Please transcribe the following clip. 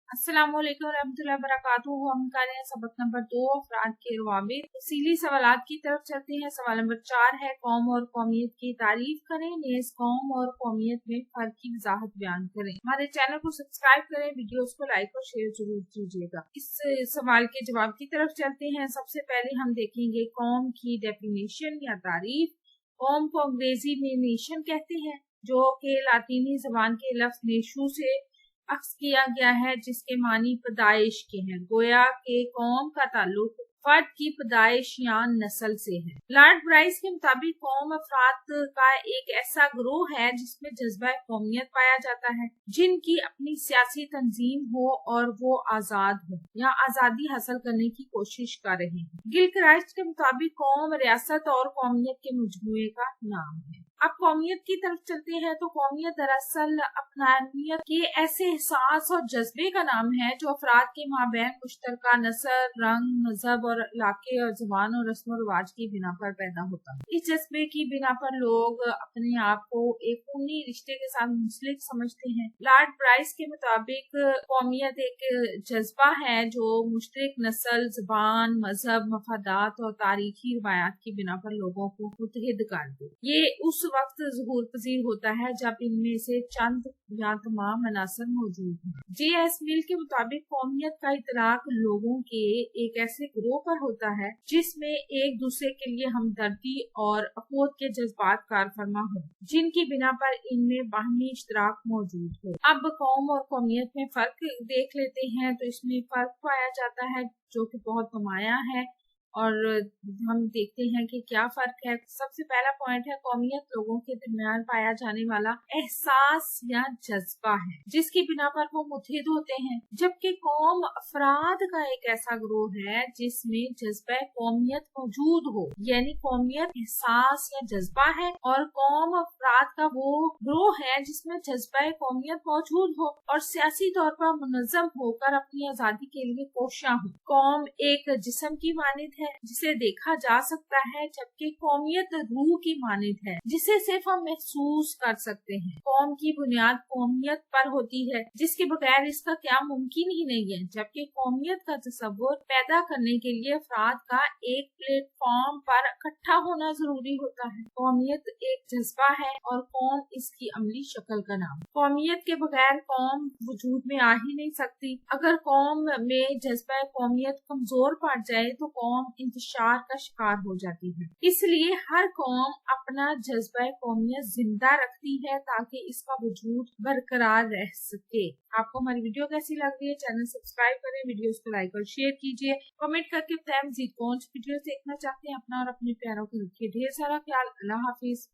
अस्सलाम वालेकुम रहमतुल्लाहि वबरकातुहू। हम कर रहे हैं सबक नंबर 2 अफराद के रवाबित। तफसीली सवालात की तरफ चलते हैं। सवाल नंबर 4 है, कौम और कौमियत की तारीफ करें, नेज़ कौम और कौमियत में फर्क की वजाहत बयान करें। हमारे चैनल को सब्सक्राइब करें, वीडियोस को लाइक और शेयर जरूर कीजिएगा। इस सवाल के जवाब की तरफ चलते हैं। सबसे पहले हम देखेंगे कौम की डेफिनेशन या तारीफ। कौम को अंग्रेजी में नेशन कहते हैं, जो कि लातीनी जबान के लफ्ज नेशू से अक्स किया गया है, जिसके मानी पैदाइश के हैं। गोया के कौम का ताल्लुक फर्द की पैदाइश या नस्ल से है। लॉर्ड ब्राइस के मुताबिक कौम अफराद का एक ऐसा ग्रोह है जिसमें जज्बा कौमियत पाया जाता है, जिनकी अपनी सियासी तंजीम हो और वो आजाद हो या आजादी हासिल करने की कोशिश कर रहे हैं। गिलक्राइस्ट के मुताबिक कौम रियासत और कौमियत के मजमूए का नाम है। अब कौमियत की तरफ चलते हैं तो कौमियत दरअसल अपनानियत के ऐसे एहसास और जज्बे का नाम है जो अफराद के माबैन मुश्तरका नस्ल, रंग, मजहब और इलाके और जुबान और रस्म रिवाज की बिना पर पैदा होता है। इस जज्बे की बिना पर लोग अपने आप को एक खूनी रिश्ते के साथ मुंसलिक समझते हैं। लॉर्ड ब्राइस के मुताबिक कौमियत एक जज्बा है जो मुश्तरक नस्ल, जुबान, मजहब, मफादात और तारीखी रवायात की बिना पर लोगों को मुत्तहिद कर दे। ये उस वक्त ज़ुहूर पजीर होता है जब इनमें से चंद या तमाम अनासर मौजूद हैं। J.S. मिल के मुताबिक कौमियत का इतलाक लोगों के एक ऐसे ग्रोह पर होता है जिसमें एक दूसरे के लिए हमदर्दी और अखोद के जज्बात कारफरमा हो, जिनकी बिना पर इनमें बाहमी इश्तराक मौजूद हो। अब कौम और कौमियत में फर्क देख लेते हैं तो इसमें फर्क पाया जाता है जो कि बहुत नुमाया है, और हम देखते हैं कि क्या फर्क है। सबसे पहला पॉइंट है, कौमियत लोगों के दरमियान पाया जाने वाला एहसास या जज्बा है जिसकी बिना पर वो मुत्तहिद होते हैं, जबकि कौम अफराद का एक ऐसा ग्रोह है जिसमें जज्बा कौमियत मौजूद हो, यानी कौमियत एहसास या जज्बा है और कौम अफराद का वो ग्रोह है जिसमें जज्बा कौमियत मौजूद हो और सियासी तौर पर मुनज़्ज़म होकर अपनी आजादी के लिए कोशियां हो। कौम एक जिस्म की मानिद है जिसे देखा जा सकता है, जबकि कौमियत रूह की मानिद है जिसे सिर्फ हम महसूस कर सकते हैं। कौम की बुनियाद कौमियत पर होती है जिसके बगैर इसका क्या मुमकिन ही नहीं है, जबकि कौमियत का तस्वुर पैदा करने के लिए अफराद का एक प्लेटफॉर्म पर इकट्ठा होना जरूरी होता है। कौमियत एक जज्बा है और कौम इसकी अमली शक्ल का नाम। कौमियत के बगैर कौम वजूद में आ ही नहीं सकती। अगर कौम में जज्बा कौमियत कमजोर पड़ जाए तो कौम इंतशार का शिकार हो जाती है। इसलिए हर कौम अपना जज्बा कौमियत जिंदा रखती है ताकि इसका वजूद बरकरार रह सके। आपको हमारी वीडियो कैसी लग रही है? चैनल सब्सक्राइब करें, वीडियोस को लाइक और शेयर कीजिए, कमेंट करके बताएं मज़ीद कौन सी वीडियो देखना चाहते हैं। अपना और अपने प्यारों को रखिए ढेर सारा ख्याल। अल्लाह हाफिज।